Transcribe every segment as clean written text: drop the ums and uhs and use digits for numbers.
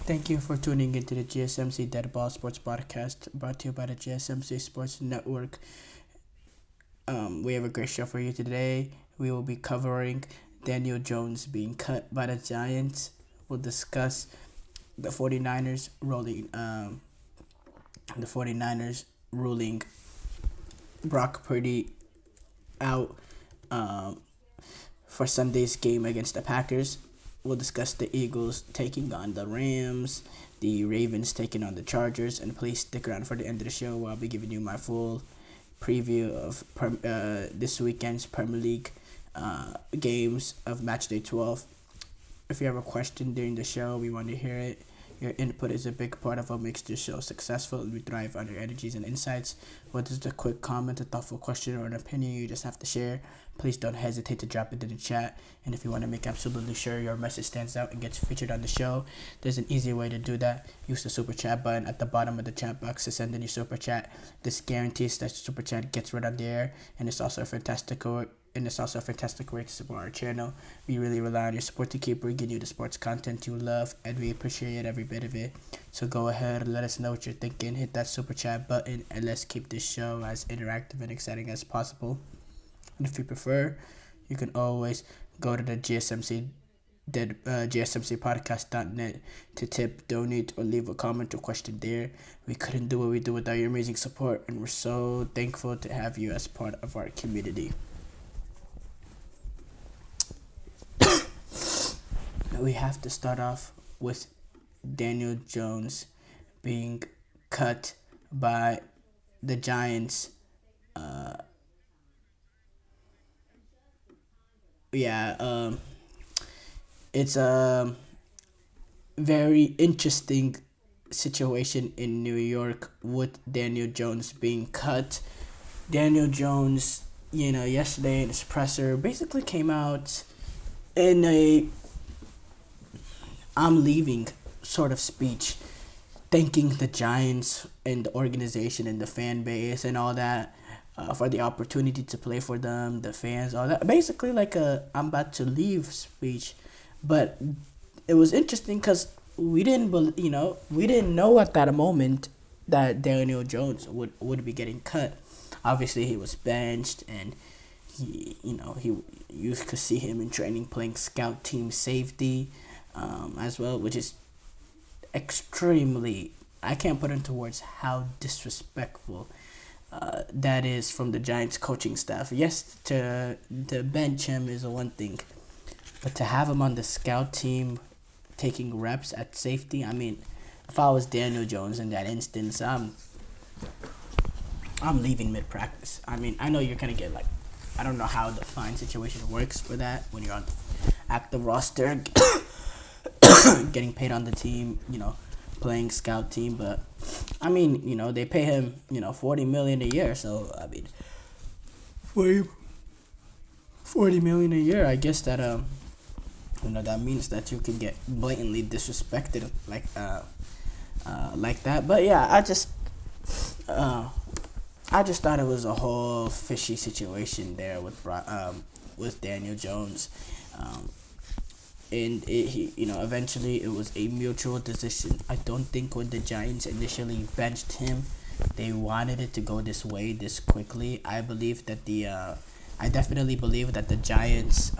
Thank you for tuning into the GSMC Dead Ball Sports Podcast brought to you by the GSMC Sports Network. We have a great show for you today. We will be covering Daniel Jones being cut by the Giants. We'll discuss the 49ers ruling Brock Purdy out for Sunday's game against the Packers. We'll discuss the Eagles taking on the Rams, the Ravens taking on the Chargers, and please stick around for the end of the show where I'll be giving you my full preview of this weekend's Premier League games of Match Day 12. If you have a question during the show, we want to hear it. Your input is a big part of what makes this show successful, and we thrive on your energies and insights. Whether it's a quick comment, a thoughtful question, or an opinion you just have to share, please don't hesitate to drop it in the chat. And if you want to make absolutely sure your message stands out and gets featured on the show, there's an easy way to do that. Use the super chat button at the bottom of the chat box to send in your super chat. This guarantees that your super chat gets read on the air, and it's also a fantastic way to support our channel. We really rely on your support to keep bringing you the sports content you love, and we appreciate every bit of it. So go ahead and let us know what you're thinking. Hit that super chat button, and let's keep this show as interactive and exciting as possible. And if you prefer, you can always go to the GSMCpodcast.net to tip, donate, or leave a comment or question there. We couldn't do what we do without your amazing support, and we're so thankful to have you as part of our community. We have to start off with Daniel Jones being cut by the Giants. It's a very interesting situation in New York with Daniel Jones being cut. Daniel Jones, yesterday in his presser basically came out in a I'm leaving sort of speech, thanking the Giants and the organization and the fan base and all that for the opportunity to play for them, the fans, all that. Basically like a I'm about to leave speech. But it was interesting because we didn't know at that moment that Daniel Jones would be getting cut. Obviously, he was benched, and you could see him in training playing scout team safety. As well, which is extremely, I can't put into words how disrespectful that is from the Giants coaching staff. Yes, to bench him is one thing, but to have him on the scout team taking reps at safety, I mean, if I was Daniel Jones in that instance, I'm leaving mid-practice. I mean, I know you're going to get I don't know how the fine situation works for that when you're on the active roster. Getting paid on the team, playing scout team, but I mean, they pay him, $40 million a year. So I mean, $40 million a year. I guess that that means that you can get blatantly disrespected like that. But yeah, I just thought it was a whole fishy situation there with Daniel Jones. And eventually it was a mutual decision. I don't think when the Giants initially benched him, they wanted it to go this way this quickly. I definitely believe that the Giants,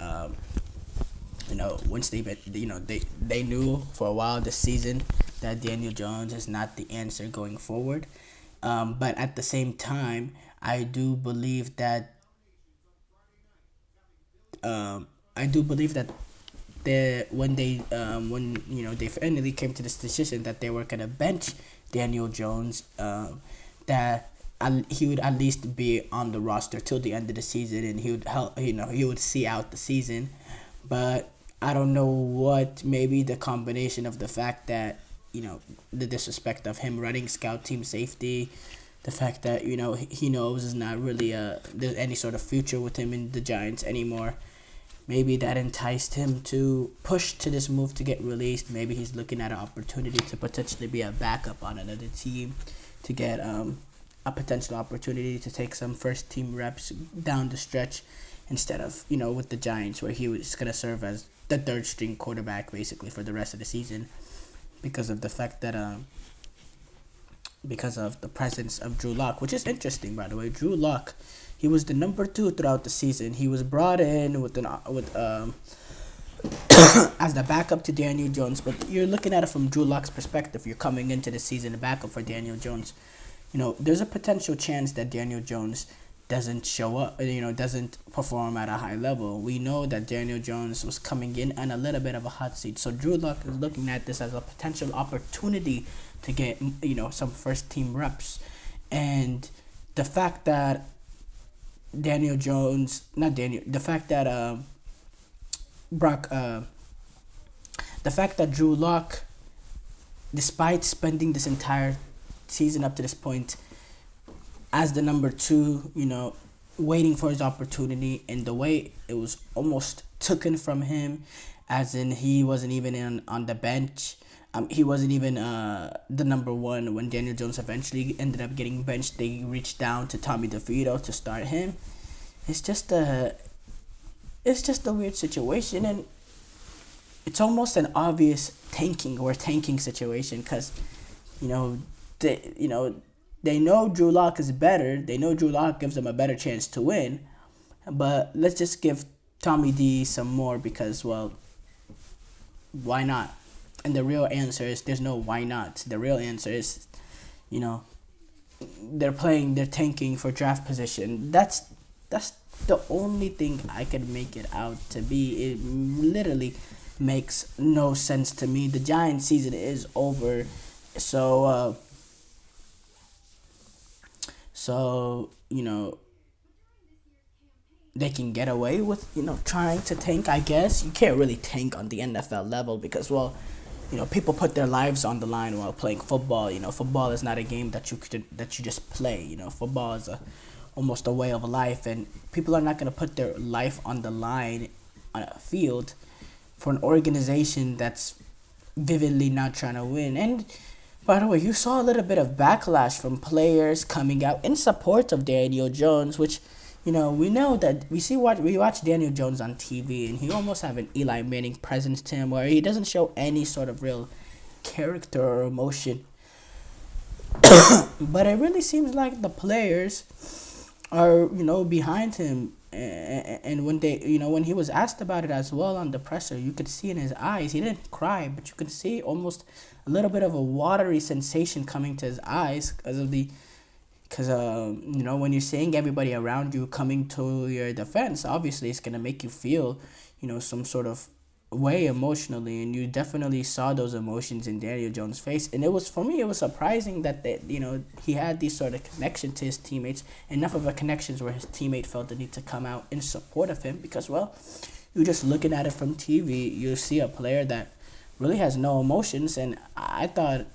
once they knew for a while this season that Daniel Jones is not the answer going forward. But at the same time, I do believe that when they finally came to this decision that they were gonna bench Daniel Jones, that he would at least be on the roster till the end of the season, and he would help. He would see out the season. But I don't know what. Maybe the combination of the fact that the disrespect of him running scout team safety, the fact that he knows is not really there's any sort of future with him in the Giants anymore. Maybe that enticed him to push to this move to get released. Maybe he's looking at an opportunity to potentially be a backup on another team, to get a potential opportunity to take some first team reps down the stretch instead of, with the Giants where he was going to serve as the third string quarterback basically for the rest of the season. because of the fact that because of the presence of Drew Lock, which is interesting, by the way. Drew Lock, he was the number two throughout the season. He was brought in with as the backup to Daniel Jones, but you're looking at it from Drew Lock's perspective. You're coming into the season a backup for Daniel Jones. There's a potential chance that Daniel Jones doesn't show up, doesn't perform at a high level. We know that Daniel Jones was coming in on a little bit of a hot seat. So Drew Lock is looking at this as a potential opportunity to get, some first team reps. And the fact that Daniel Jones, not Daniel, the fact that Brock, the fact that Drew Lock, despite spending this entire season up to this point as the number two, waiting for his opportunity, and the way it was almost taken from him, as in he wasn't even on the bench. He wasn't even the number one when Daniel Jones eventually ended up getting benched. They reached down to Tommy DeVito to start him. It's just a weird situation, and it's almost an obvious tanking situation, because they know Drew Lock is better. They know Drew Lock gives them a better chance to win. But let's just give Tommy D some more because, well, why not? And the real answer is there's no why not. The real answer is, they're tanking for draft position. That's the only thing I could make it out to be. It literally makes no sense to me. The Giants season is over. So they can get away with, trying to tank, I guess. You can't really tank on the NFL level because, well, people put their lives on the line while playing football. Football is not a game that you just play. Football is almost a way of life, and people are not going to put their life on the line on a field for an organization that's vividly not trying to win. And by the way, you saw a little bit of backlash from players coming out in support of Daniel Jones, which, we know that we watch Daniel Jones on TV, and he almost have an Eli Manning presence to him, where he doesn't show any sort of real character or emotion. But it really seems like the players are, behind him. And when when he was asked about it as well on the presser, you could see in his eyes, he didn't cry, but you could see almost a little bit of a watery sensation coming to his eyes because when you're seeing everybody around you coming to your defense, obviously it's going to make you feel, some sort of way emotionally, and you definitely saw those emotions in Daniel Jones' face. And it was surprising that he had these sort of connection to his teammates, enough of a connections where his teammate felt the need to come out in support of him, because, well, you're just looking at it from TV, you see a player that really has no emotions. And I thought,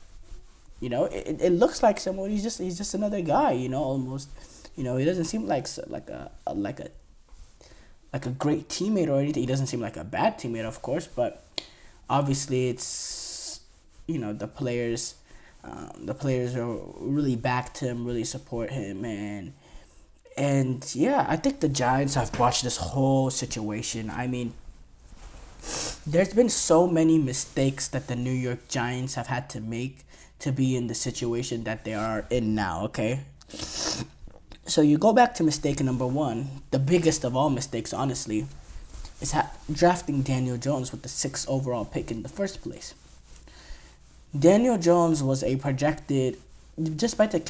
it looks like someone, he's just another guy, almost, he doesn't seem like a great teammate or anything. He doesn't seem like a bad teammate, of course, but obviously it's, the players are really backed him, really support him, and yeah, I think the Giants have watched this whole situation. I mean, there's been so many mistakes that the New York Giants have had to make to be in the situation that they are in now, okay? So you go back to mistake number one, the biggest of all mistakes, honestly, is drafting Daniel Jones with the 6th overall pick in the first place. Daniel Jones was just by the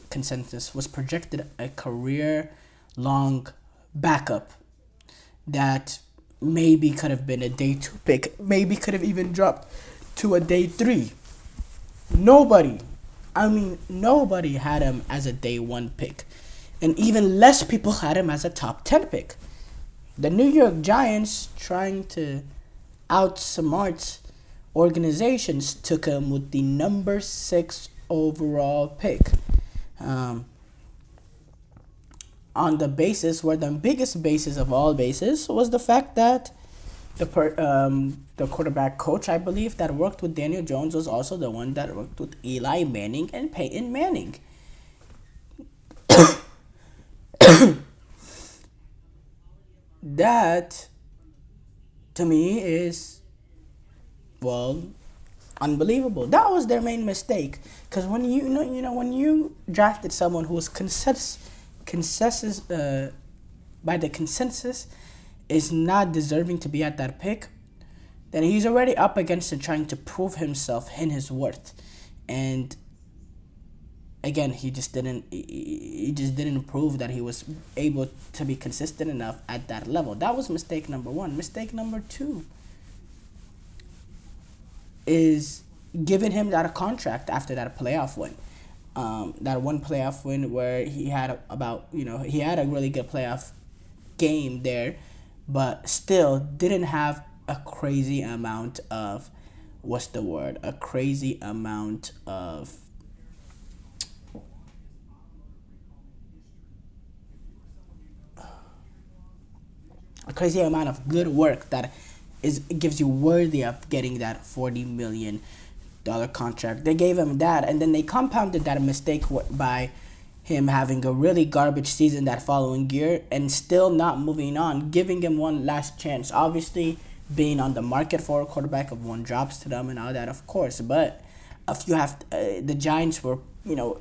consensus, was projected a career-long backup that maybe could have been a day 2 pick, maybe could have even dropped to a day 3. Nobody had him as a day 1 pick. And even less people had him as a top 10 pick. The New York Giants, trying to outsmart organizations, took him with the number 6 overall pick. On the basis, where the biggest basis of all bases was the fact that the quarterback coach, I believe, that worked with Daniel Jones was also the one that worked with Eli Manning and Peyton Manning. That, to me, is, well, unbelievable. That was their main mistake. Because when when you drafted someone who was consensus by the consensus is not deserving to be at that pick, then he's already up against it trying to prove himself in his worth. And again, he just didn't prove that he was able to be consistent enough at that level. That was mistake number one. Mistake number two is giving him that contract after that playoff win. That one playoff win where he had he had a really good playoff game there, but still didn't have a crazy amount of a crazy amount of good work that gives you worthy of getting that $40 million contract. They gave him that, and then they compounded that mistake by him having a really garbage season that following year and still not moving on, giving him one last chance. Obviously, being on the market for a quarterback, of one drops to them and all that, of course. But if you have the Giants were,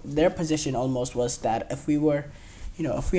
their position almost was that if we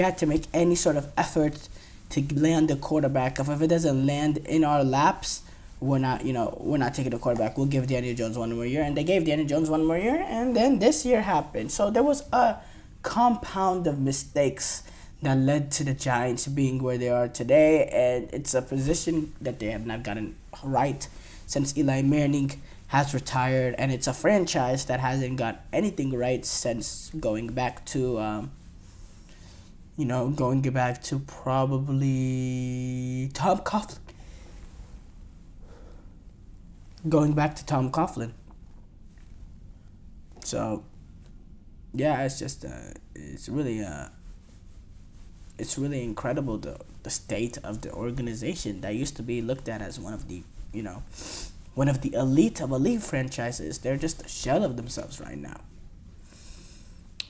had to make any sort of effort to land the quarterback, if it doesn't land in our laps, we're not taking the quarterback. We'll give Daniel Jones one more year, and they gave Daniel Jones one more year, and then this year happened. So there was a compound of mistakes that led to the Giants being where they are today, and it's a position that they have not gotten right since Eli Manning has retired, and it's a franchise that hasn't got anything right since going back to probably Tom Coughlin. Going back to Tom Coughlin. So, yeah, it's just it's really incredible the state of the organization that used to be looked at as one of the elite of elite franchises. They're just a shell of themselves right now.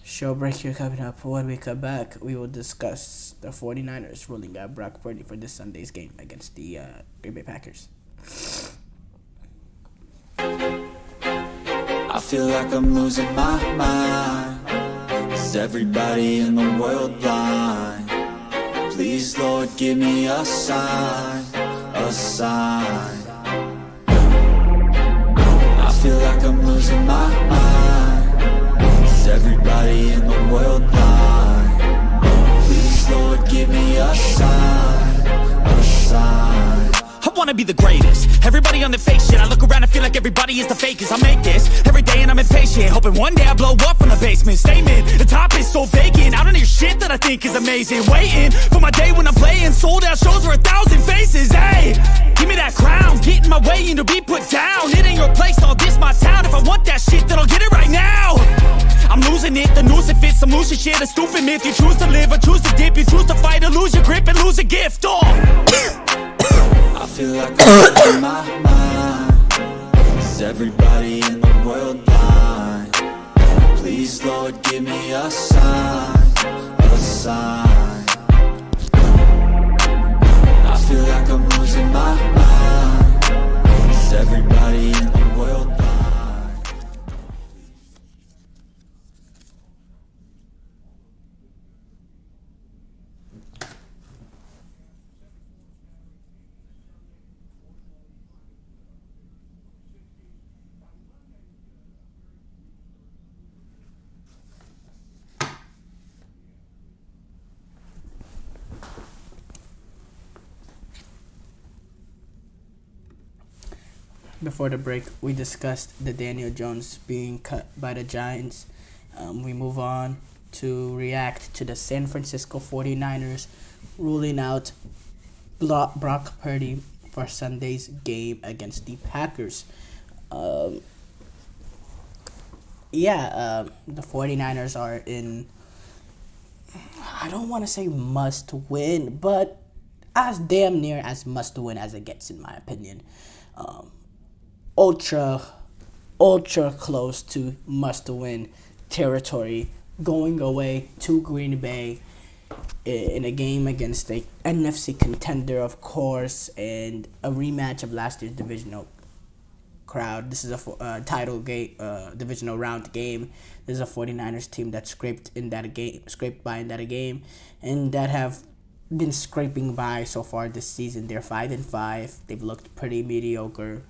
Show break here coming up. When we come back, we will discuss the 49ers ruling out Brock Purdy for this Sunday's game against the Green Bay Packers. I feel like I'm losing my mind. Is everybody in the world blind? Please, Lord, give me a sign, a sign. I feel like I'm losing my mind. Is everybody in the world blind? Please, Lord, give me a sign, a sign. I wanna be the greatest. Everybody on the fake shit. I look around and feel like everybody is the fakest. I make this every day and I'm impatient, hoping one day I blow up from the basement. Statement, the top is so vacant. I don't hear shit that I think is amazing. Waiting for my day when I'm playing sold out shows for 1,000 faces. Hey, give me that crown, get in my way and to be put down. It ain't your place, all this my town. If I want that shit, then I'll get it right now. I'm losing it, the noose it fits, some losing shit, a stupid myth. You choose to live or choose to dip, you choose to fight or lose your grip and lose a gift. I feel like I'm losing my mind. Is everybody in the world blind? Please, Lord, give me a sign, a sign. I feel like I'm losing my mind. Is everybody in the world blind? Before the break, we discussed the Daniel Jones being cut by the Giants. We move on to react to the San Francisco 49ers ruling out Brock Purdy for Sunday's game against the Packers. The 49ers are in, I don't want to say must win, but as damn near as must win as it gets, in my opinion. Ultra close to must-win territory, going away to Green Bay in a game against a NFC contender, of course, and a rematch of last year's divisional crowd. This is a title game, divisional round game. This is a 49ers team that scraped by in that game, and that have been scraping by so far this season. They're 5-5. They've looked pretty mediocre.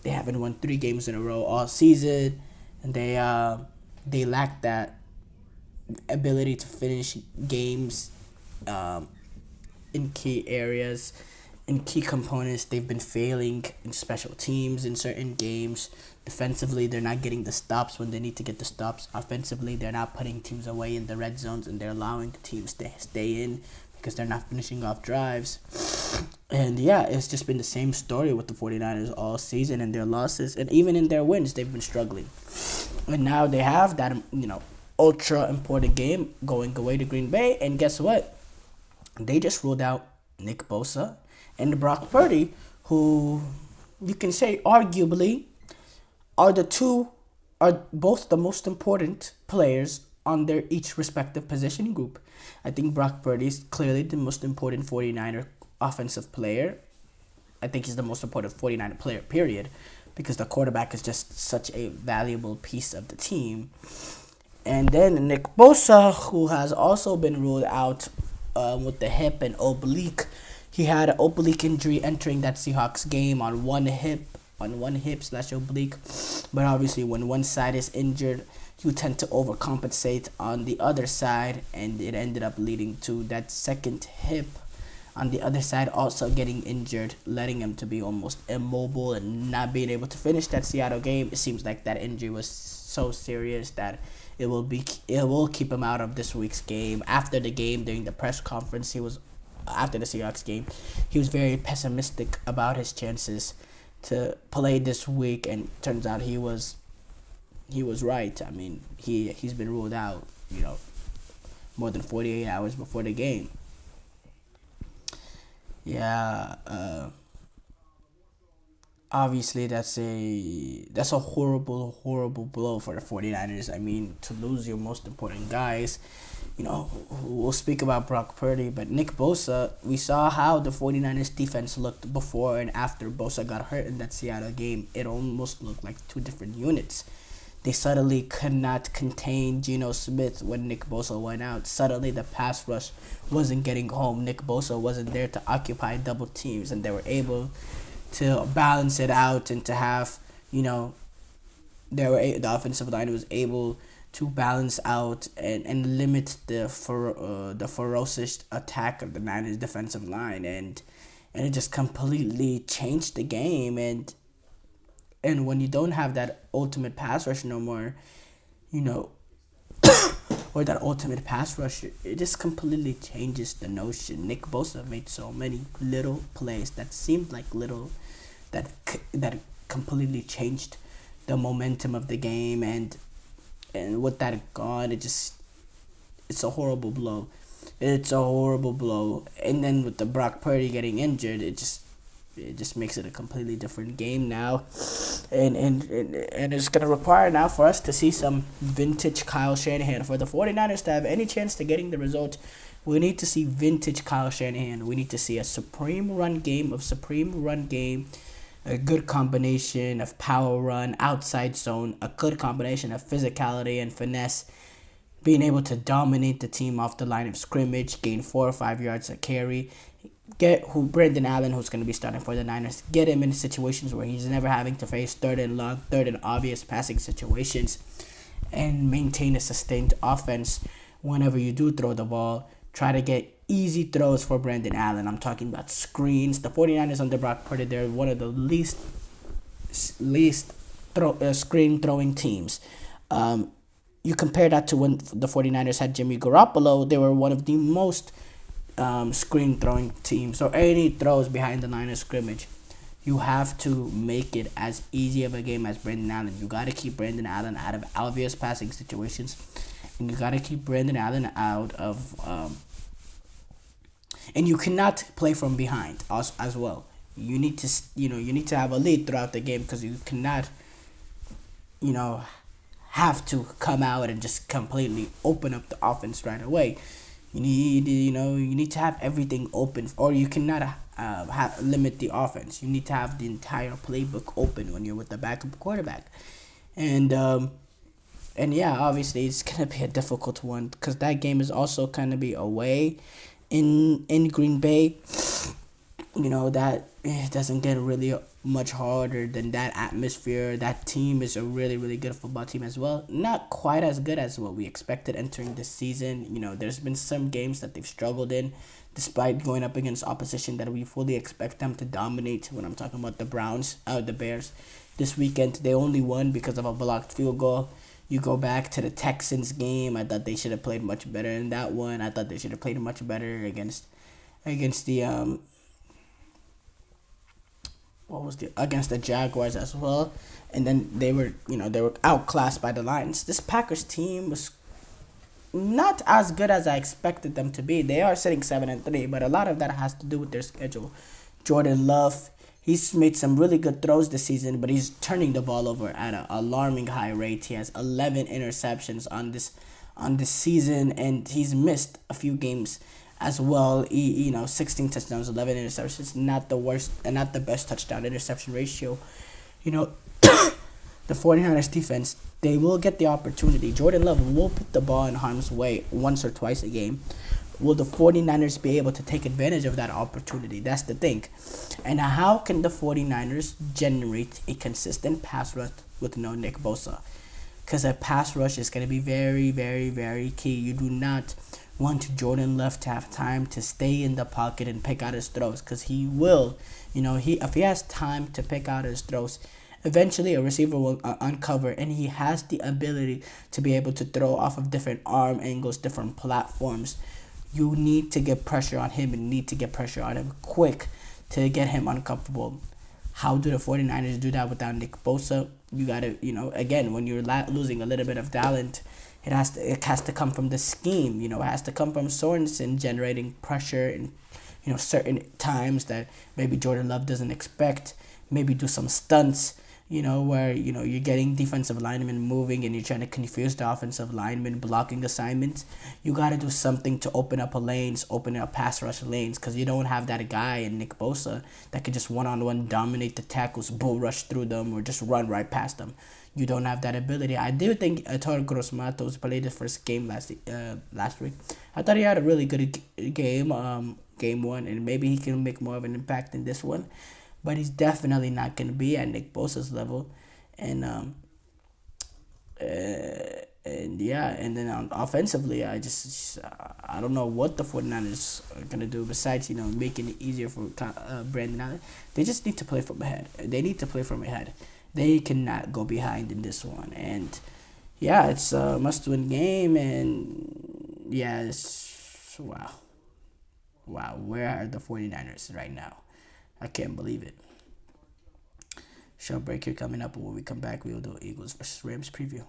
They haven't won 3 games in a row all season, and they lack that ability to finish games in key areas, in key components. They've been failing in special teams in certain games. Defensively, they're not getting the stops when they need to get the stops. Offensively, they're not putting teams away in the red zones, and they're allowing the teams to stay in because they're not finishing off drives. And yeah, it's just been the same story with the 49ers all season and their losses. And even in their wins, they've been struggling. And now they have that, ultra important game going away to Green Bay. And guess what? They just ruled out Nick Bosa and Brock Purdy, who you can say arguably are both the most important players on their each respective position group. I think Brock Purdy is clearly the most important 49er offensive player. I think he's the most important 49er player, period, because the quarterback is just such a valuable piece of the team. And then Nick Bosa, who has also been ruled out with the hip and oblique. He had an oblique injury entering that Seahawks game on one hip/oblique. But obviously, when one side is injured, you tend to overcompensate on the other side, and it ended up leading to that second hip on the other side also getting injured, letting him to be almost immobile and not being able to finish that Seattle game. It seems like that injury was so serious that it will keep him out of this week's game. After the game, during the press conference, after the Seahawks game, he was very pessimistic about his chances to play this week, and turns out he was right. I mean, he's been ruled out, more than 48 hours before the game. Yeah, obviously that's a horrible blow for the 49ers. I mean, to lose your most important guys. We'll speak about Brock Purdy, but Nick Bosa, we saw how the 49ers defense looked before and after Bosa got hurt in that Seattle game. It almost looked like 2 different units. They suddenly could not contain Geno Smith when Nick Bosa went out. Suddenly the pass rush wasn't getting home. Nick Bosa wasn't there to occupy double teams, and they were able to balance it out and to have, the offensive line was able to balance out and limit the ferocious attack of the Niners defensive line, and it just completely changed the game. And when you don't have that ultimate pass rush no more, or that ultimate pass rush, it just completely changes the notion. Nick Bosa made so many little plays that seemed like little, that completely changed the momentum of the game, and with that gone, it's a horrible blow. It's a horrible blow. And then with the Brock Purdy getting injured, it just makes it a completely different game now, and it's gonna require now for us to see some vintage Kyle Shanahan. For the 49ers to have any chance to getting the result, we need to see vintage Kyle Shanahan. We need to see a supreme run game, a good combination of power run, outside zone, a good combination of physicality and finesse, being able to dominate the team off the line of scrimmage, gain 4 or 5 yards a carry. Get Brandon Allen, who's going to be starting for the Niners, get him in situations where he's never having to face third and long, third and obvious passing situations, and maintain a sustained offense whenever you do throw the ball. Try to get easy throws for Brandon Allen. I'm talking about screens. The 49ers under Brock Purdy, they're one of the least screen throwing teams. You compare that to when the 49ers had Jimmy Garoppolo, they were one of the most screen throwing teams. So any throws behind the line of scrimmage, you have to make it as easy of a game as Brandon Allen. You got to keep Brandon Allen out of obvious passing situations, and you got to keep Brandon Allen out of and you cannot play from behind as well. You need to have a lead throughout the game, because you cannot have to come out and just completely open up the offense right away. You need to have everything open, or you cannot limit the offense. You need to have the entire playbook open when you're with the backup quarterback, and yeah, obviously it's gonna be a difficult one because that game is also gonna be away in Green Bay. That it doesn't get really much harder than that atmosphere. That team is a really, really good football team as well. Not quite as good as what we expected entering this season. There's been some games that they've struggled in, despite going up against opposition that we fully expect them to dominate. When I'm talking about the Bears, this weekend they only won because of a blocked field goal. You go back to the Texans game. I thought they should have played much better in that one. I thought they should have played much better against the against the Jaguars as well. And then they were outclassed by the Lions. This Packers team was not as good as I expected them to be. They are sitting 7-3, but a lot of that has to do with their schedule. Jordan Love, he's made some really good throws this season, but he's turning the ball over at an alarming high rate. He has 11 interceptions on this season, and he's missed a few games as well. 16 touchdowns, 11 interceptions. Not the worst and not the best touchdown interception ratio. The 49ers defense, they will get the opportunity. Jordan Love will put the ball in harm's way once or twice a game. Will the 49ers be able to take advantage of that opportunity? That's the thing. And how can the 49ers generate a consistent pass rush with no Nick Bosa? Because a pass rush is going to be very, very, very key. You do not want Jordan Love to have time to stay in the pocket and pick out his throws, because he will. If he has time to pick out his throws, eventually a receiver will uncover, and he has the ability to be able to throw off of different arm angles, different platforms. You need to get pressure on him and need to get pressure on him quick to get him uncomfortable. How do the 49ers do that without Nick Bosa? You got to, again, when you're losing a little bit of talent, it has to come from the scheme. It has to come from Sorensen generating pressure in, certain times that maybe Jordan Love doesn't expect. Maybe do some stunts, where, you're getting defensive linemen moving and you're trying to confuse the offensive linemen blocking assignments. You got to do something to open up open up pass rush lanes, because you don't have that guy in Nick Bosa that could just one-on-one dominate the tackles, bull rush through them, or just run right past them. You don't have that ability. I do think Ettore Gross Matos played his first game last week. I thought he had a really good game, game one, and maybe he can make more of an impact in this one. But he's definitely not going to be at Nick Bosa's level. And then offensively, I don't know what the 49ers are going to do besides, making it easier for Brandon Allen. They just need to play from ahead. They cannot go behind in this one. And, yeah, it's a must-win game. And, yeah, wow, where are the 49ers right now? I can't believe it. Short break here coming up, and when we come back, we will do Eagles versus Rams preview.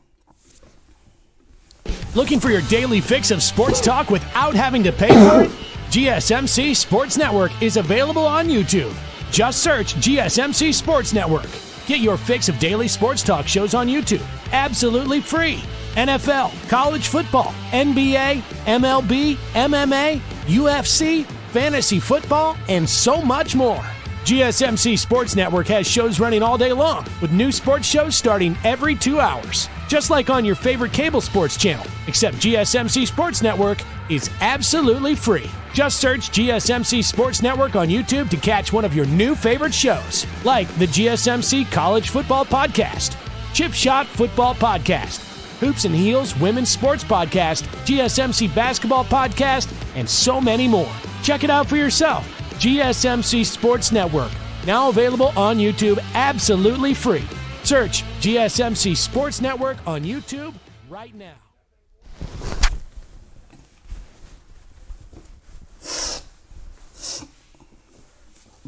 Looking for your daily fix of sports talk without having to pay for it? GSMC Sports Network is available on YouTube. Just search GSMC Sports Network. Get your fix of daily sports talk shows on YouTube, absolutely free. NFL, college football, NBA, MLB, MMA, UFC, fantasy football, and so much more. GSMC Sports Network has shows running all day long, with new sports shows starting every 2 hours. Just like on your favorite cable sports channel, except GSMC Sports Network is absolutely free. Just search GSMC Sports Network on YouTube to catch one of your new favorite shows, like the GSMC College Football Podcast, Chip Shot Football Podcast, Hoops and Heels Women's Sports Podcast, GSMC Basketball Podcast, and so many more. Check it out for yourself. GSMC Sports Network, now available on YouTube absolutely free. Search GSMC Sports Network on YouTube right now.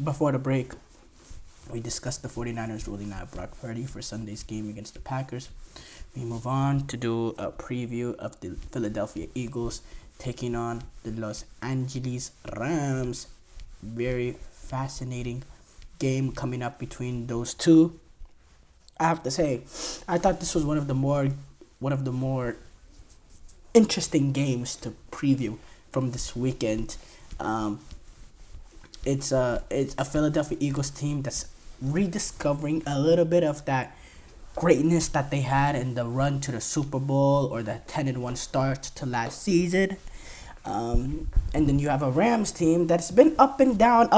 Before the break, we discussed the 49ers ruling out Brock Purdy for Sunday's game against the Packers. We move on to do a preview of the Philadelphia Eagles taking on the Los Angeles Rams. Very fascinating game coming up between those two. I have to say, I thought this was one of the more interesting games to preview from this weekend. It's a Philadelphia Eagles team that's rediscovering a little bit of that greatness that they had in the run to the Super Bowl or the 10-1 start to last season. And then you have a Rams team that's been up and down.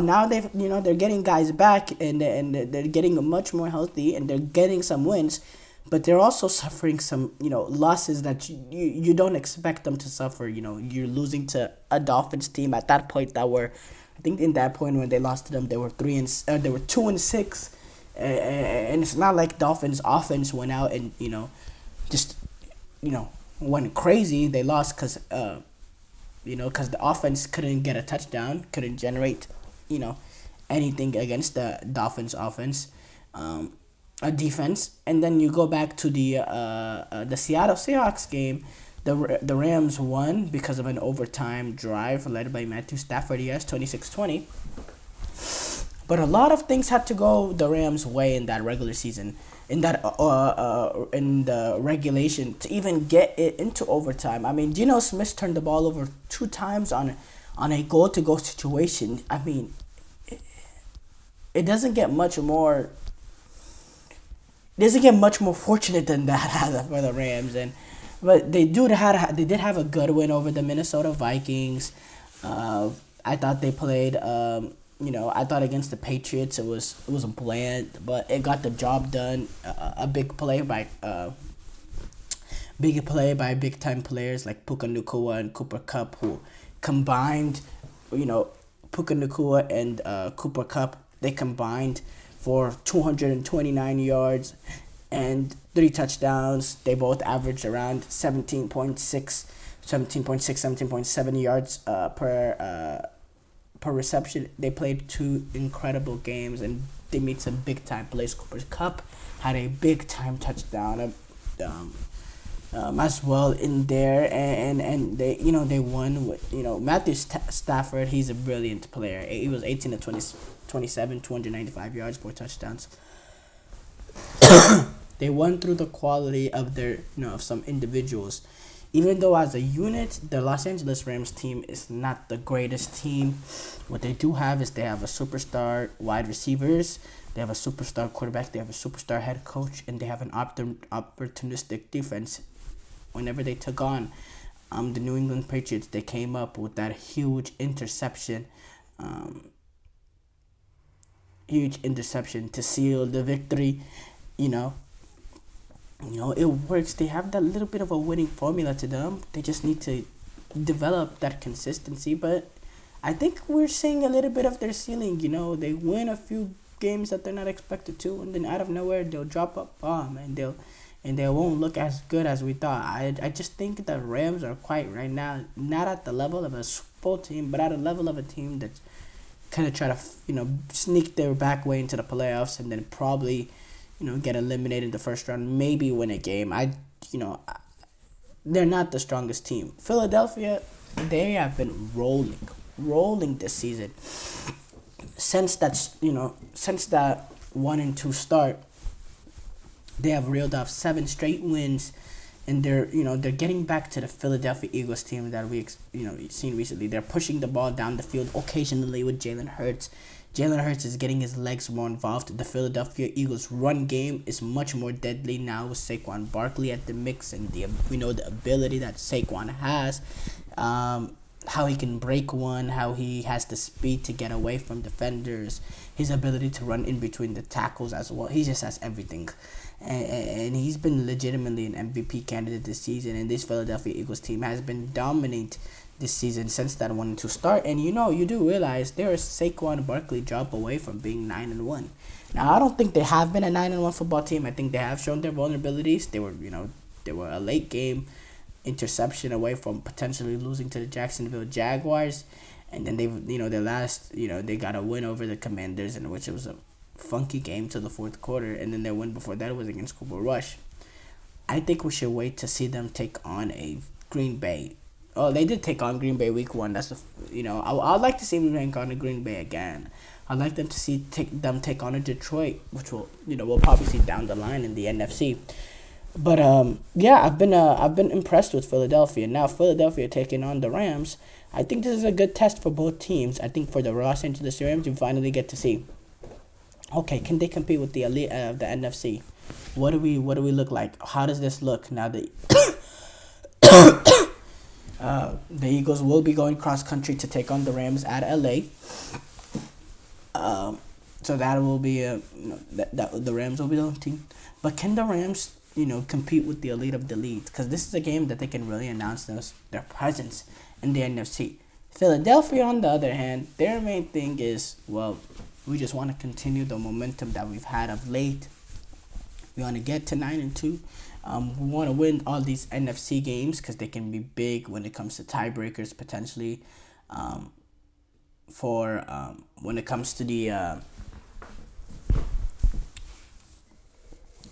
Now they're getting guys back and they're getting much more healthy and they're getting some wins, but they're also suffering some losses that you don't expect them to suffer. You're losing to a Dolphins team at that point that were, I think in that point when they lost to them, they were 2-6, and it's not like Dolphins offense went out and just went crazy. They lost because the offense couldn't get a touchdown, couldn't generate anything against the Dolphins offense, a defense. And then you go back to the Seattle Seahawks game. The Rams won because of an overtime drive led by Matthew Stafford. Yes, 26-20. But a lot of things had to go the Rams' way in that regular season, in the regulation to even get it into overtime. I mean, Geno Smith turned the ball over 2 times on a goal-to-go situation. I mean, it doesn't get much more. Fortunate than that for the Rams, but they did have a good win over the Minnesota Vikings. I thought they played. I thought against the Patriots it was bland, but it got the job done. A big play by big time players like Puka Nacua and Cooper Kupp, who combined, Puka Nacua and Cooper Kupp, they combined for 229 yards and 3 touchdowns. They both averaged around 17.7 yards per reception. They played 2 incredible games and they made some big time plays. Cooper Kupp had a big time touchdown as well in there, and they they won with Matthew Stafford. He's a brilliant player. He was 18 to 27, 295 yards, 4 touchdowns. They won through the quality of their of some individuals. Even though as a unit, the Los Angeles Rams team is not the greatest team, what they do have is they have a superstar wide receivers, they have a superstar quarterback, they have a superstar head coach, and they have an opportunistic defense. Whenever they took on the New England Patriots, they came up with that huge interception to seal the victory. It works. They have that little bit of a winning formula to them. They just need to develop that consistency. But I think we're seeing a little bit of their ceiling. They win a few games that they're not expected to, and then out of nowhere they'll drop a bomb and they won't look as good as we thought. I just think the Rams are quite right now not at the level of a Super Bowl team, but at a level of a team that's kind of try to sneak their back way into the playoffs and then probably get eliminated in the first round, maybe win a game. They're not the strongest team. Philadelphia, they have been rolling this season. Since that 1-2 start, they have reeled off 7 straight wins, and they're getting back to the Philadelphia Eagles team that we seen recently. They're pushing the ball down the field occasionally with Jalen Hurts. Jalen Hurts is getting his legs more involved. The Philadelphia Eagles run game is much more deadly now with Saquon Barkley at the mix, and the ability that Saquon has, how he can break one, how he has the speed to get away from defenders, his ability to run in between the tackles as well. He just has everything, and he's been legitimately an MVP candidate this season. And this Philadelphia Eagles team has been dominant this season since that 1-2 start. And you do realize they're a Saquon Barkley drop away from being 9-1. Now, I don't think they have been a 9-1 football team. I think they have shown their vulnerabilities. They were a late game interception away from potentially losing to the Jacksonville Jaguars, and then they got a win over the Commanders, in which it was a funky game to the fourth quarter, and then their win before that was against Cooper Rush. I think we should wait to see them take on a Green Bay. Oh, they did take on Green Bay week 1. I'd like to see them take on a Green Bay again. I'd like them to take on a Detroit, which we'll probably see down the line in the NFC. But yeah, I've been impressed with Philadelphia. Now Philadelphia taking on the Rams. I think this is a good test for both teams. I think for the Los Angeles Rams, you finally get to see, okay, can they compete with the elite of the NFC? What do we look like? How does this look now that the Eagles will be going cross country to take on the Rams at LA? So that will be that the Rams will be the team. But can the Rams compete with the elite of the elite? Because this is a game that they can really announce their presence in the NFC. Philadelphia, on the other hand, their main thing is, well, we just want to continue the momentum that we've had of late. We want to get to 9-2. We want to win all these NFC games because they can be big when it comes to tiebreakers potentially. When it comes to the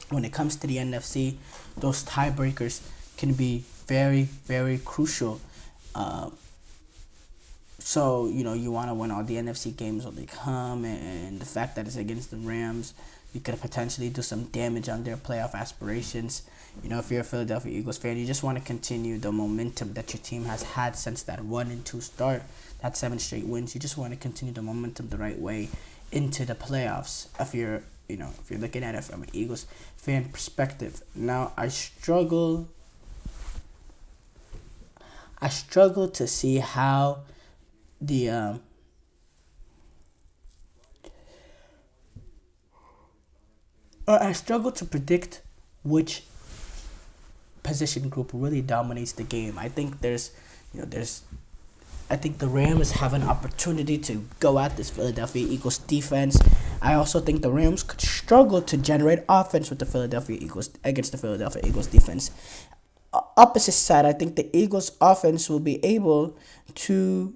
NFC, those tiebreakers can be very, very crucial. So you want to win all the NFC games when they come, and the fact that it's against the Rams, you could potentially do some damage on their playoff aspirations. If you're a Philadelphia Eagles fan, you just want to continue the momentum that your team has had since that 1-2 start, that 7 straight wins. You just want to continue the momentum the right way into the playoffs. If you're looking at it from an Eagles fan perspective. Now, I struggle to see how I struggle to predict which position group really dominates the game. I think I think the Rams have an opportunity to go at this Philadelphia Eagles defense. I also think the Rams could struggle to generate offense with the Philadelphia Eagles against the Philadelphia Eagles defense. Opposite side, I think the Eagles offense will be able to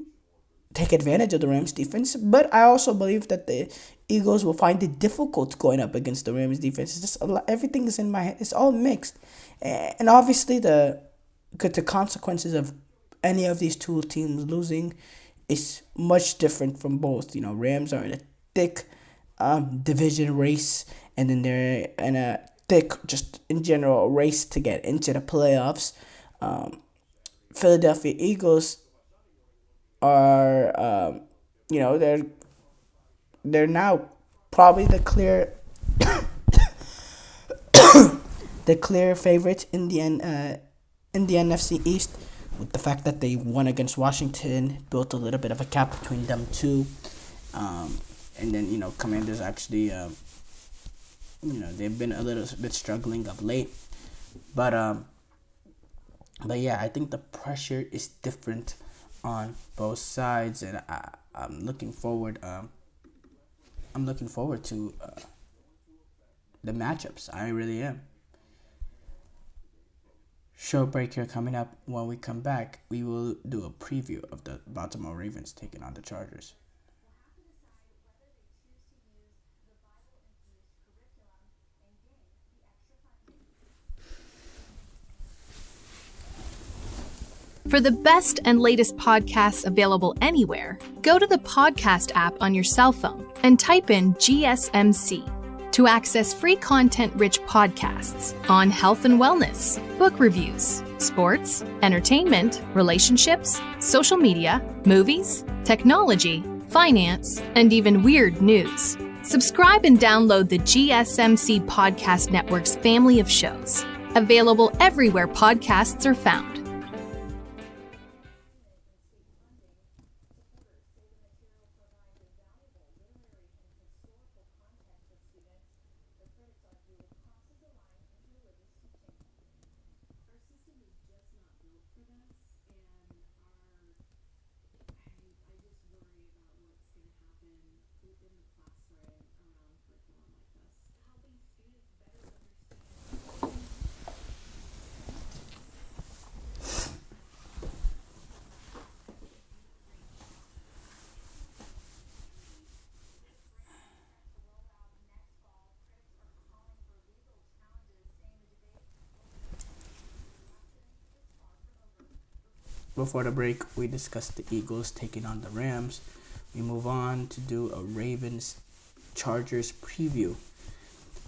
take advantage of the Rams defense, but I also believe that the Eagles will find it difficult going up against the Rams defense. It's just everything is in my head. It's all mixed, and obviously the consequences of any of these two teams losing is much different from both. Rams are in a thick division race, and then they're in a thick, just in general, race to get into the playoffs. Philadelphia Eagles are, they're now probably the clear favorite in the NFC East, with the fact that they won against Washington, built a little bit of a gap between them two. And then, Commanders actually, they've been a little bit struggling of late. But yeah, I think the pressure is different on both sides, and I'm looking forward. I'm looking forward to the matchups. I really am. Short break here coming up. When we come back, we will do a preview of the Baltimore Ravens taking on the Chargers. For the best and latest podcasts available anywhere, go to the podcast app on your cell phone and type in GSMC to access free content-rich podcasts on health and wellness, book reviews, sports, entertainment, relationships, social media, movies, technology, finance, and even weird news. Subscribe and download the GSMC Podcast Network's family of shows, available everywhere podcasts are found. Before the break, we discussed the Eagles taking on the Rams. We move on to do a Ravens-Chargers preview.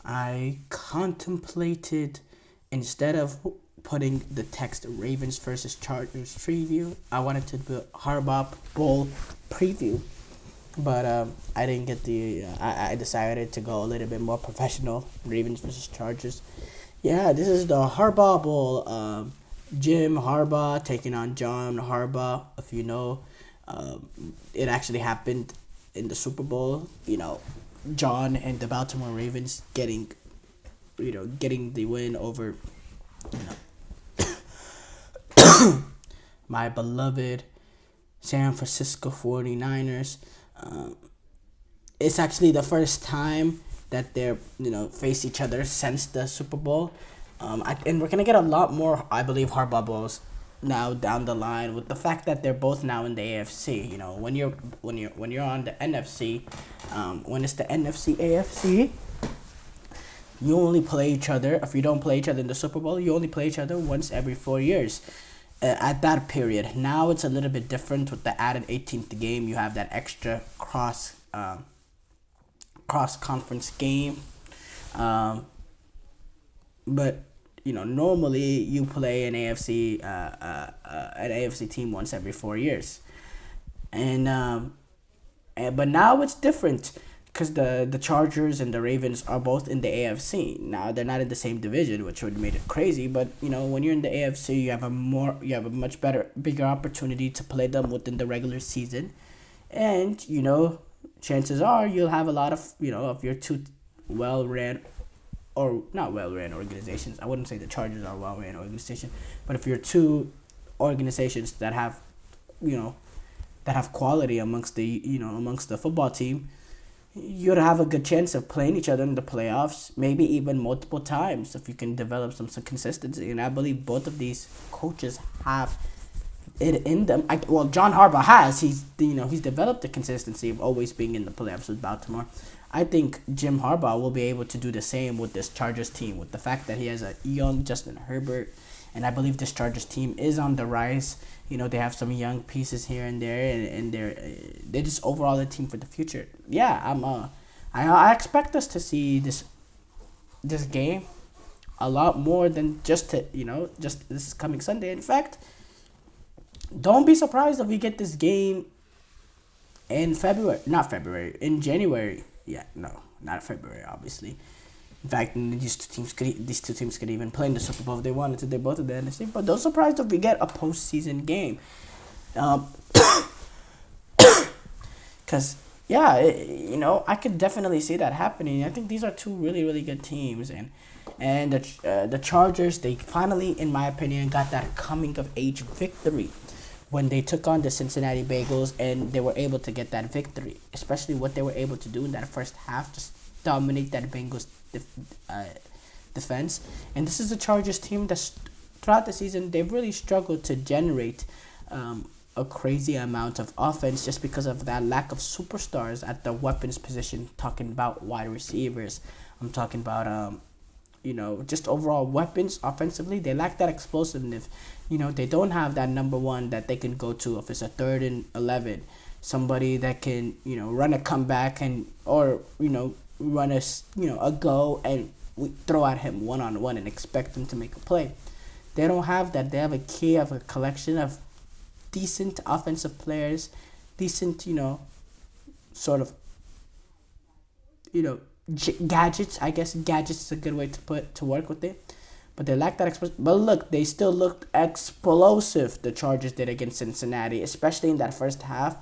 I contemplated instead of putting the text Ravens versus Chargers preview, I wanted to do a Harbaugh Bowl preview. But I didn't get the. I decided to go a little bit more professional. Ravens versus Chargers. Yeah, this is the Harbaugh Bowl. Jim Harbaugh taking on John Harbaugh. If you know, it actually happened in the Super Bowl. John and the Baltimore Ravens getting the win over, my beloved San Francisco 49ers. It's actually the first time that they're face each other since the Super Bowl, and we're gonna get a lot more, I believe, Harbaugh Bowls now down the line, with the fact that they're both now in the AFC. When you're on the NFC, when it's the NFC AFC, you only play each other. If you don't play each other in the Super Bowl, you only play each other once every 4 years. At that period, now it's a little bit different with the added 18th game. You have that extra cross conference game, but normally you play an AFC team once every 4 years, but now it's different because the Chargers and the Ravens are both in the AFC. Now they're not in the same division, which would have made it crazy. But when you're in the AFC, you have a much bigger opportunity to play them within the regular season, and chances are you'll have a lot of of your two well-ran or not well-ran organizations. I wouldn't say the Chargers are a well-ran organization, but if you're two organizations that have quality amongst the football team, you'd have a good chance of playing each other in the playoffs, maybe even multiple times if you can develop some consistency. And I believe both of these coaches have it in them. John Harbaugh has. He's developed the consistency of always being in the playoffs with Baltimore. I think Jim Harbaugh will be able to do the same with this Chargers team, with the fact that he has a young Justin Herbert, and I believe this Chargers team is on the rise. They have some young pieces here and there, and they're just overall a team for the future. Yeah, I expect us to see this game a lot more than just this coming Sunday. In fact, don't be surprised if we get this game in January. Yeah, no, not February, obviously. In fact, these two teams could even play in the Super Bowl if they wanted to. They're both in the NFC. But don't surprised if we get a postseason game. Because, I could definitely see that happening. I think these are two really, really good teams. And the Chargers, they finally, in my opinion, got that coming-of-age victory when they took on the Cincinnati Bengals, and they were able to get that victory. Especially what they were able to do in that first half, just dominate that Bengals defense. And this is a Chargers team that throughout the season they've really struggled to generate a crazy amount of offense, just because of that lack of superstars at the weapons position. Talking about wide receivers, I'm talking about just overall weapons offensively. They lack that explosiveness. They don't have that number one that they can go to if it's a 3rd and 11, somebody that can run a comeback or run a go and we throw at him one-on-one and expect him to make a play. They don't have that. They have a collection of decent offensive players, decent gadgets. I guess gadgets is a good way to work with it. But they lack that explosive. But look, they still looked explosive. The Chargers did against Cincinnati, especially in that first half,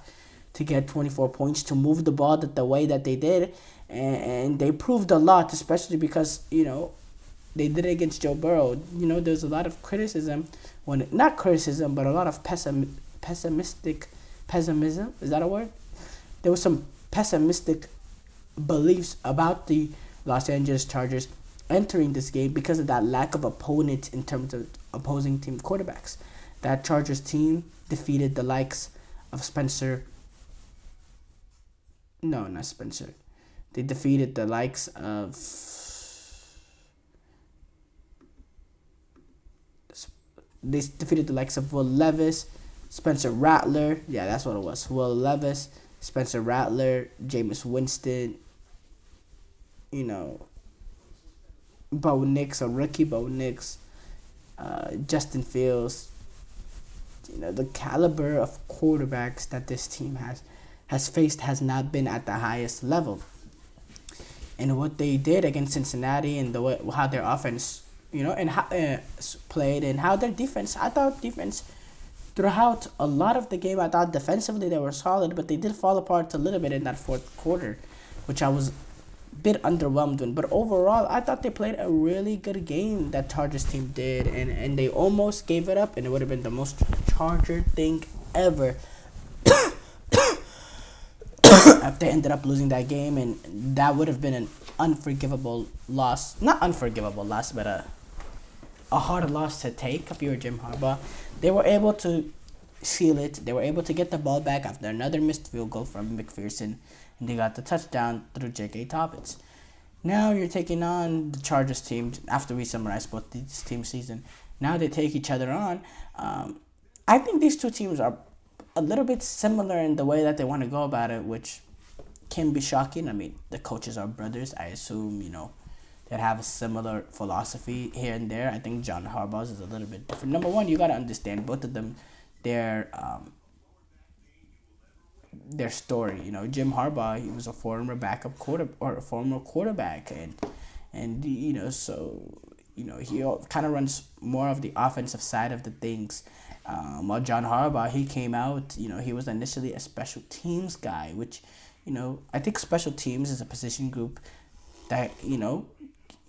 to get 24 points, to move the ball the way that they did. And they proved a lot, especially because, they did it against Joe Burrow. There's a lot of criticism. Not criticism, but a lot of pessimism. Is that a word? There was some pessimistic beliefs about the Los Angeles Chargers entering this game because of that lack of opponent in terms of opposing team quarterbacks. That Chargers team defeated the likes of They defeated the likes of Will Levis, Spencer Rattler. Yeah, that's what it was. Will Levis, Spencer Rattler, Jameis Winston. Bo Nix, a rookie Bo Nix, Justin Fields. The caliber of quarterbacks that this team has faced has not been at the highest level. And what they did against Cincinnati and the way how their offense, and how played and how their defense. I thought defense throughout a lot of the game. I thought defensively they were solid, but they did fall apart a little bit in that fourth quarter, which I was a bit underwhelmed with. But overall, I thought they played a really good game. That Chargers team did, and they almost gave it up, and it would have been the most Charger thing ever. If they ended up losing that game, and that would have been an unforgivable loss. Not unforgivable loss, but a hard loss to take if you were Jim Harbaugh. They were able to seal it. They were able to get the ball back after another missed field goal from McPherson, and they got the touchdown through J.K. Dobbins. Now you're taking on the Chargers team after we summarize both these teams' season. Now they take each other on. I think these two teams are a little bit similar in the way that they want to go about it, which can be shocking. I mean, the coaches are brothers. I assume, they'd have a similar philosophy here and there. I think John Harbaugh's is a little bit different. Number one, you got to understand both of them, their story. Jim Harbaugh, he was a former quarterback, and so he kind of runs more of the offensive side of the things. While John Harbaugh, he came out, he was initially a special teams guy, which, I think special teams is a position group that,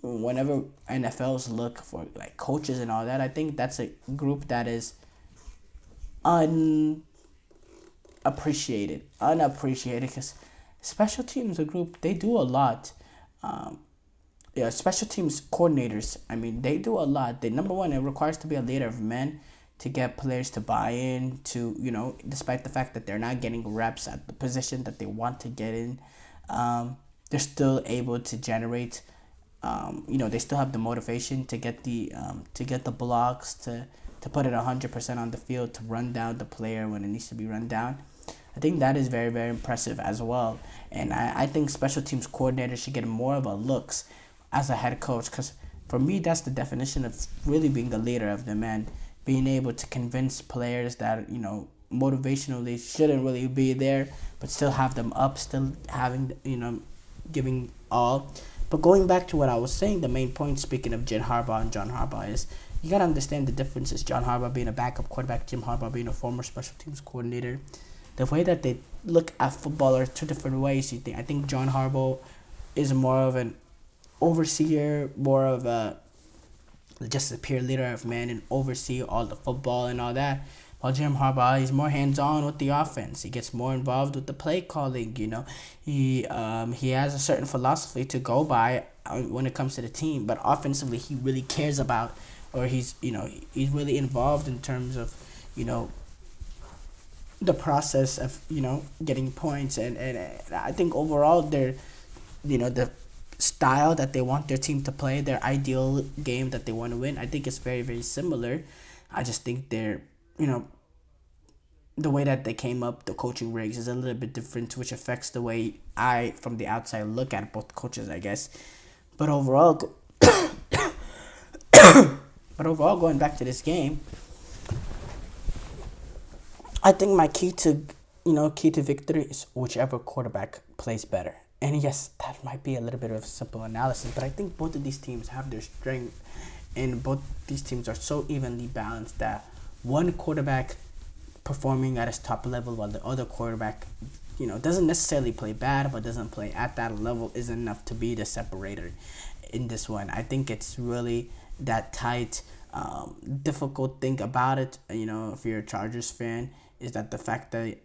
whenever NFLs look for like coaches and all that, I think that's a group that is unappreciated because special teams, a group, they do a lot. Special teams coordinators, I mean, they do a lot. Number one, it requires to be a leader of men to get players to buy in to, despite the fact that they're not getting reps at the position that they want to get in, they're still able to generate, they still have the motivation to get the blocks, to put it 100% on the field, to run down the player when it needs to be run down. I think that is very, very impressive as well. And I think special teams coordinators should get more of a looks as a head coach, because for me, that's the definition of really being a leader of the men. Being able to convince players that, motivationally shouldn't really be there, but still have them up, still having, giving all. But going back to what I was saying, the main point, speaking of Jim Harbaugh and John Harbaugh, is you got to understand the differences. John Harbaugh being a backup quarterback, Jim Harbaugh being a former special teams coordinator. The way that they look at football are two different ways. I think John Harbaugh is more of an overseer, more of just a pure leader of men and oversee all the football and all that. While Jim Harbaugh, he's more hands-on with the offense. He gets more involved with the play calling. He has a certain philosophy to go by when it comes to the team. But offensively, he really cares about, or he's really involved in terms of, the process of getting points. And I think overall they're, the style that they want their team to play, their ideal game that they want to win, I think it's very, very similar. I just think they're, the way that they came up, the coaching rigs is a little bit different, which affects the way I, from the outside, look at both coaches, I guess. But overall, going back to this game, I think my key to victory is whichever quarterback plays better. And yes, that might be a little bit of a simple analysis, but I think both of these teams have their strength, and both these teams are so evenly balanced that one quarterback performing at his top level while the other quarterback, doesn't necessarily play bad, but doesn't play at that level, is enough to be the separator in this one. I think it's really that tight. Difficult thing about it, if you're a Chargers fan, is that the fact that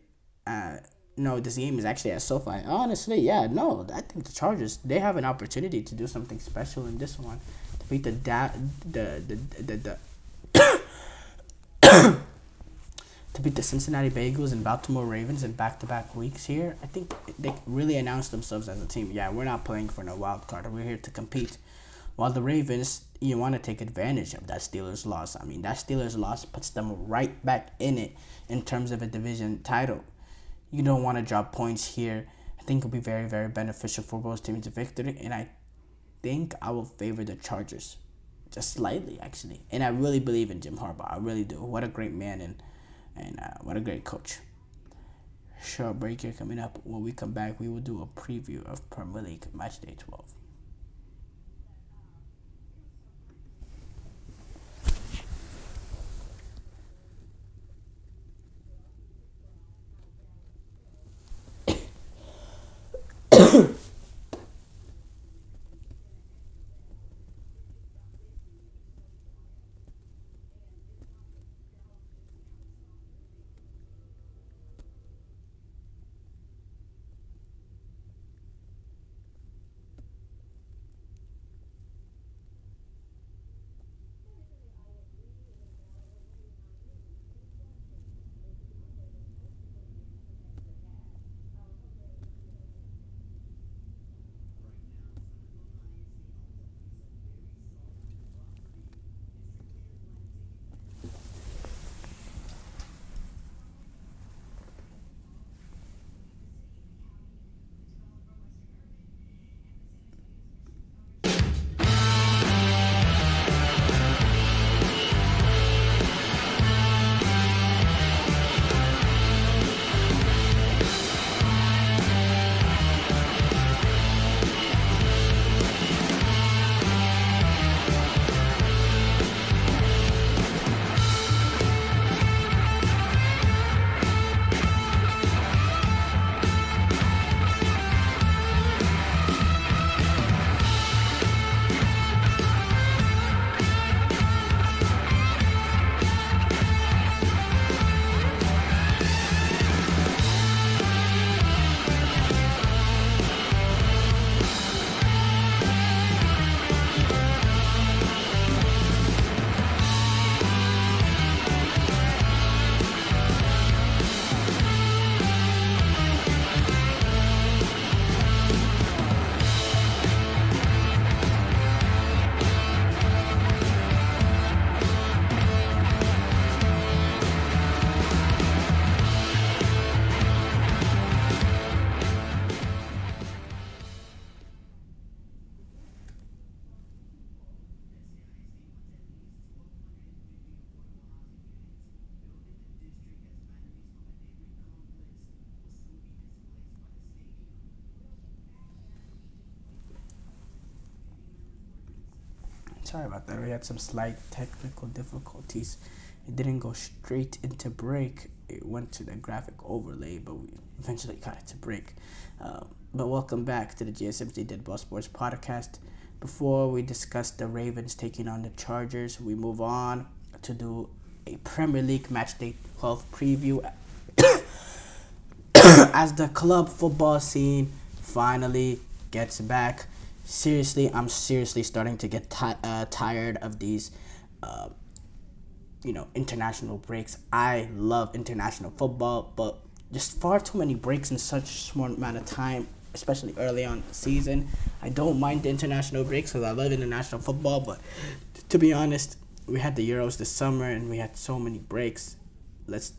this game is actually at SoFi. Honestly, I think the Chargers, they have an opportunity to do something special in this one, to beat to beat the Cincinnati Bengals and Baltimore Ravens in back-to-back weeks here. I think they really announced themselves as a team. Yeah, we're not playing for no wild card. We're here to compete. While the Ravens, you want to take advantage of that Steelers loss. I mean, that Steelers loss puts them right back in it in terms of a division title. You don't want to drop points here. I think it'll be very, very beneficial for both teams' victory. And I think I will favor the Chargers, just slightly actually. And I really believe in Jim Harbaugh. I really do. What a great man and what a great coach. Short break here coming up. When we come back, we will do a preview of Premier League Match Day 12. Sorry about that. We had some slight technical difficulties. It didn't go straight into break. It went to the graphic overlay, but we eventually got it to break. But welcome back to the GSMC Dead Ball Sports Podcast. Before we discuss the Ravens taking on the Chargers, we move on to do a Premier League Match Day 12 preview as the club football scene finally gets back. I'm seriously starting to get tired of these, international breaks. I love international football, but just far too many breaks in such a small amount of time, especially early on in the season. I don't mind the international breaks because I love international football, but to be honest, we had the Euros this summer and we had so many breaks. Let's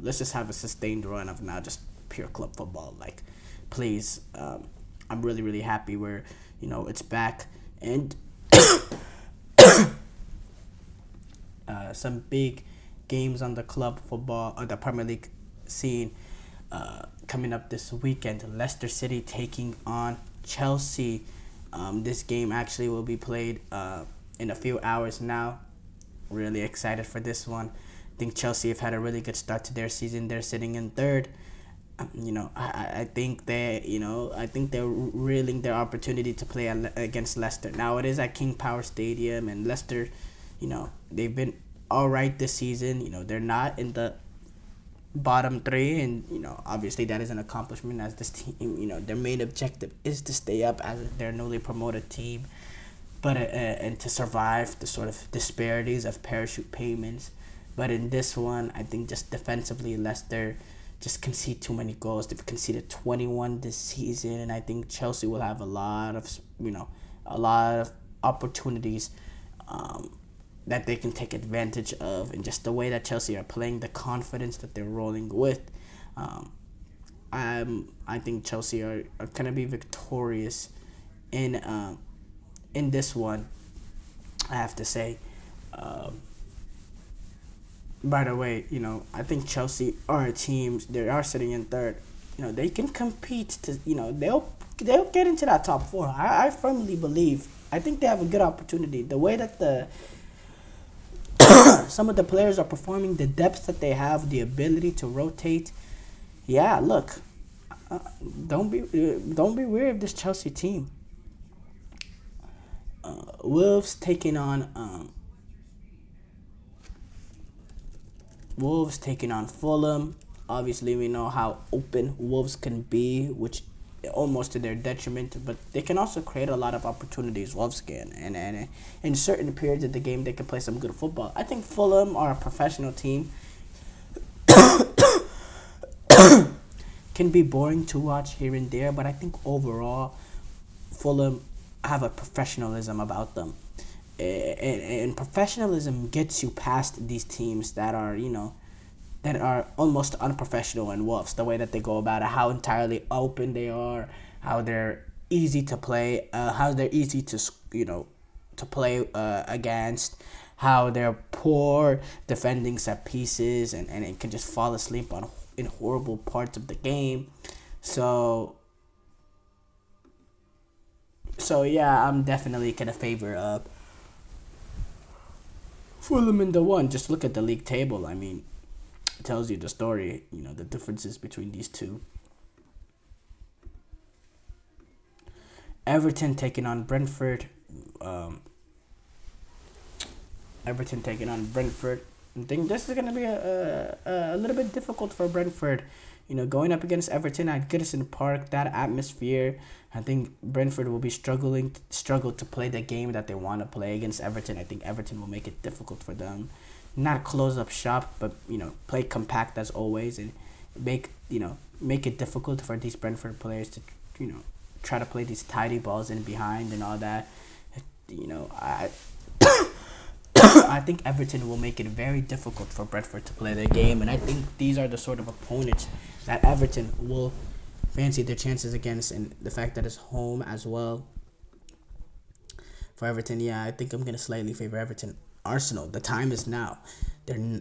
just have a sustained run of now just pure club football. Like, please, I'm really, really happy where, it's back. And some big games on the club football, or the Premier League scene coming up this weekend. Leicester City taking on Chelsea. This game actually will be played in a few hours now. Really excited for this one. I think Chelsea have had a really good start to their season. They're sitting in third. I think they're reeling their opportunity to play against Leicester. Now it is at King Power Stadium, and Leicester, they've been all right this season. They're not in the bottom three, and obviously that is an accomplishment as this team. Their main objective is to stay up as their newly promoted team, but and to survive the sort of disparities of parachute payments. But in this one, I think just defensively, Leicester just concede too many goals. They've conceded 21 this season, and I think Chelsea will have a lot of opportunities that they can take advantage of, and just the way that Chelsea are playing, the confidence that they're rolling with. I think Chelsea are gonna be victorious in in this one, I have to say, by the way, I think Chelsea are a team. They are sitting in third. They can compete to. They'll get into that top four. I firmly believe. I think they have a good opportunity. The way that some of the players are performing, the depth that they have, the ability to rotate. Yeah, look, don't be weary of this Chelsea team. Wolves taking on Fulham. Obviously, we know how open Wolves can be, which almost to their detriment, but they can also create a lot of opportunities. Wolves can, and in certain periods of the game, they can play some good football. I think Fulham are a professional team. Can be boring to watch here and there, but I think overall, Fulham have a professionalism about them, and professionalism gets you past these teams that are that are almost unprofessional in Wolves. The way that they go about it, how entirely open they are, how they're easy to play, how they're easy to to play against, how they're poor defending set pieces, and it can just fall asleep in horrible parts of the game. So yeah, I'm definitely gonna favor Fulham in the one. Just look at the league table. I mean, it tells you the story. The differences between these two. Everton taking on Brentford. Everton taking on Brentford. I think this is gonna be a little bit difficult for Brentford. Going up against Everton at Goodison Park, that atmosphere, I think Brentford will be struggle to play the game that they want to play against Everton. I think Everton will make it difficult for them. Not close up shop, but play compact as always, and make it difficult for these Brentford players to try to play these tidy balls in behind and all that. I think Everton will make it very difficult for Brentford to play their game, and I think these are the sort of opponents that Everton will fancy their chances against, and the fact that it's home as well for Everton. Yeah, I think I'm going to slightly favor Everton. Arsenal, the time is now. They're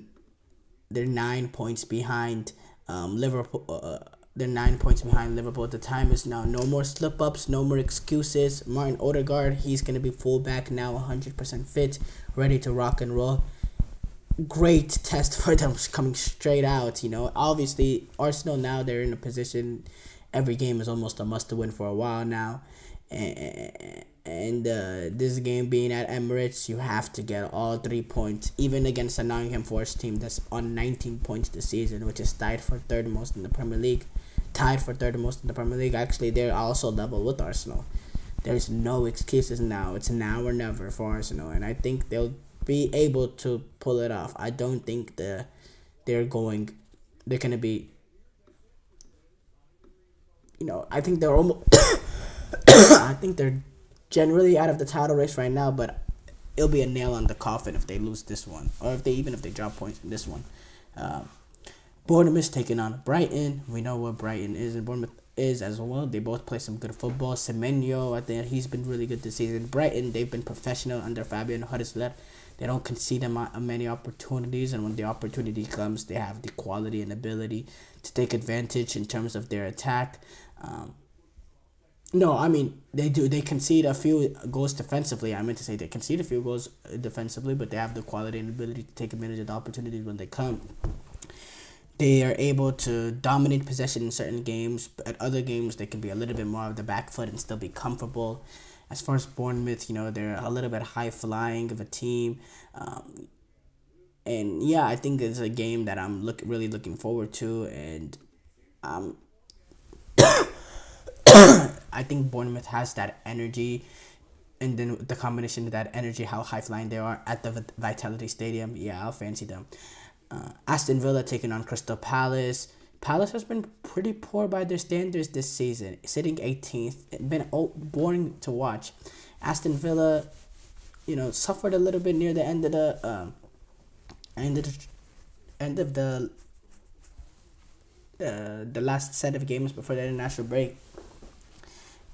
9 points behind Liverpool. They're 9 points behind Liverpool. The time is now. No more slip-ups, no more excuses. Martin Odegaard, he's going to be fullback now, 100% fit, ready to rock and roll. Great test for them coming straight out. Obviously, Arsenal now, they're in a position, every game is almost a must-win for a while now. And this game being at Emirates, you have to get all 3 points, even against a Nottingham Forest team that's on 19 points this season, which is tied for third most in the Premier League. Actually, they're also level with Arsenal. There's no excuses now. It's now or never for Arsenal, and I think they'll be able to pull it off. I don't think they're gonna be. I think they're almost. I think they're generally out of the title race right now, but it'll be a nail on the coffin if they lose this one, or if they drop points in this one. Bournemouth taking on Brighton. We know what Brighton is and Bournemouth is as well. They both play some good football. Semenyo, I think he's been really good this season. Brighton, they've been professional under Fabian Huddersfield. They don't concede many opportunities, and when the opportunity comes, they have the quality and ability to take advantage in terms of their attack. No, I mean, they do. They concede a few goals defensively. I meant to say they concede a few goals defensively, but they have the quality and ability to take advantage of the opportunities when they come. They are able to dominate possession in certain games, but at other games, they can be a little bit more of the back foot and still be comfortable. As far as Bournemouth, they're a little bit high-flying of a team. And yeah, I think it's a game that I'm really looking forward to, and I think Bournemouth has that energy, and then the combination of that energy, how high-flying they are at the Vitality Stadium, yeah, I'll fancy them. Aston Villa taking on Crystal Palace. Palace has been pretty poor by their standards this season, sitting 18th. It's been boring to watch. Aston Villa, suffered a little bit near the end of the last set of games before the international break.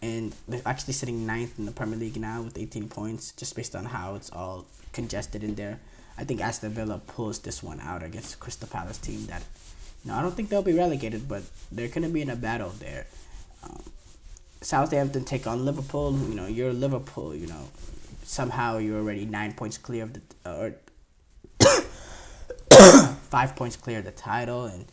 and they're actually sitting 9th in the Premier League now with 18 points, just based on how it's all congested in there. I think Aston Villa pulls this one out against Crystal Palace team that, I don't think they'll be relegated, but they're going to be in a battle there. Southampton take on Liverpool. You're Liverpool, somehow you're already 9 points clear of the, 5 points clear of the title, and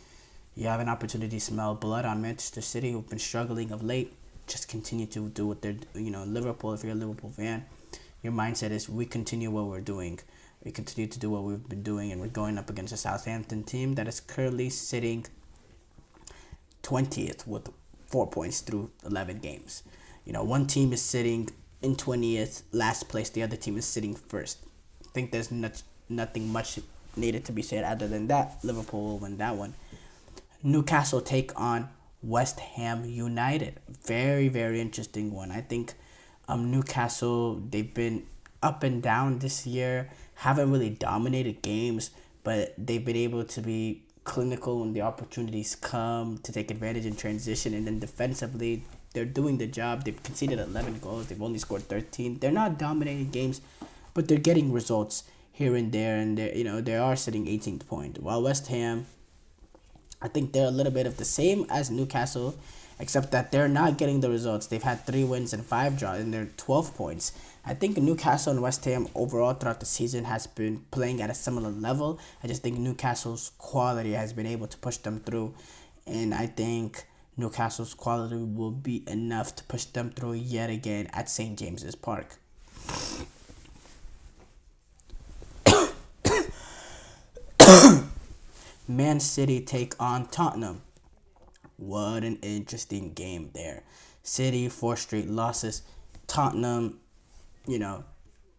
you have an opportunity to smell blood on Manchester City, who've been struggling of late. Just continue to do what they're, Liverpool, if you're a Liverpool fan, your mindset is we continue what we're doing. We continue to do what we've been doing, and we're going up against a Southampton team that is currently sitting 20th with 4 points through 11 games. One team is sitting in 20th, last place. The other team is sitting first. I think there's nothing much needed to be said other than that. Liverpool will win that one. Newcastle take on West Ham United. Very, very interesting one. I think Newcastle, they've been up and down this year, haven't really dominated games, but they've been able to be clinical when the opportunities come to take advantage in transition, and then defensively, they're doing the job. They've conceded 11 goals. They've only scored 13. They're not dominating games, but they're getting results here and there, and they are sitting 18th point. While West Ham, I think they're a little bit of the same as Newcastle, except that they're not getting the results. They've had 3 wins and 5 draws, and they're 12 points. I think Newcastle and West Ham overall throughout the season has been playing at a similar level. I just think Newcastle's quality has been able to push them through, and I think Newcastle's quality will be enough to push them through yet again at St. James's Park. Man City take on Tottenham. What an interesting game there. City, 4 straight losses. Tottenham,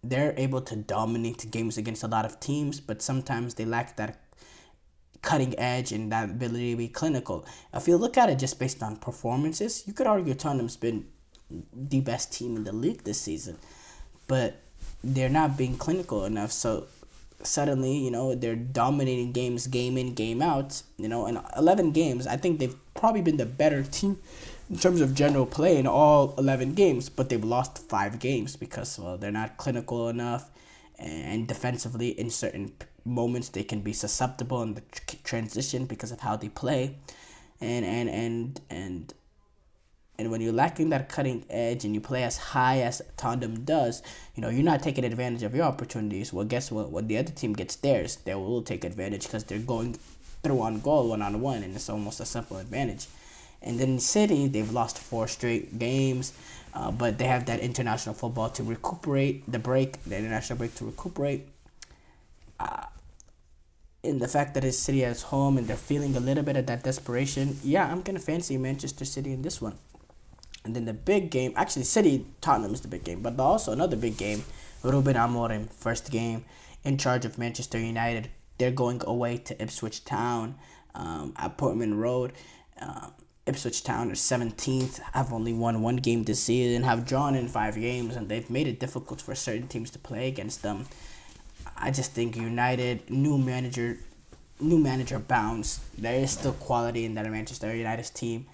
they're able to dominate games against a lot of teams, but sometimes they lack that cutting edge and that ability to be clinical. If you look at it just based on performances, you could argue Tottenham's been the best team in the league this season, but they're not being clinical enough. So suddenly, they're dominating games game in, game out. In 11 games, I think they've probably been the better team in terms of general play in all 11 games, but they've lost 5 games because, they're not clinical enough, and defensively in certain moments they can be susceptible in the transition because of how they play, and when you're lacking that cutting edge and you play as high as Tottenham does, you're not taking advantage of your opportunities. Well, guess what? When the other team gets theirs, they will take advantage because they're going through on goal 1-on-1, and it's almost a simple advantage. And then City, they've lost 4 straight games, but they have that international football to recuperate, the international break to recuperate. In the fact that it's City at home and they're feeling a little bit of that desperation, I'm going to fancy Manchester City in this one. And then the big game, actually Tottenham is the big game, but also another big game, Ruben Amorim, first game in charge of Manchester United. They're going away to Ipswich Town at Portman Road. Ipswich Town are 17th, have only won 1 game this season, have drawn in 5 games, and they've made it difficult for certain teams to play against them. I just think United, new manager bounce. There is still quality in that Manchester United's team.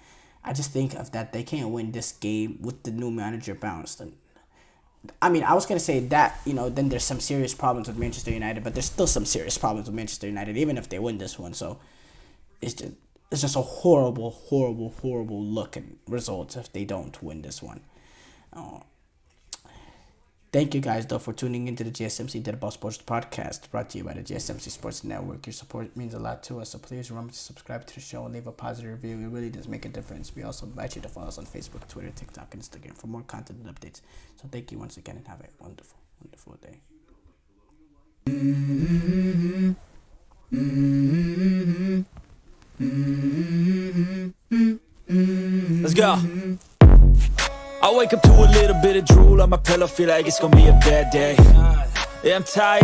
I just think of that they can't win this game with the new manager bounce. I was going to say that, then there's some serious problems with Manchester United, but there's still some serious problems with Manchester United, even if they win this one. So it's just a horrible, horrible, horrible look at results if they don't win this one. Thank you guys, though, for tuning into the GSMC Dead Ball Sports Podcast, brought to you by the GSMC Sports Network. Your support means a lot to us, so please remember to subscribe to the show and leave a positive review. It really does make a difference. We also invite you to follow us on Facebook, Twitter, TikTok, and Instagram for more content and updates. So thank you once again, and have a wonderful, wonderful day. Let's go. I wake up to a little bit of drool on my pillow, feel like it's gonna be a bad day. Yeah, I'm tired.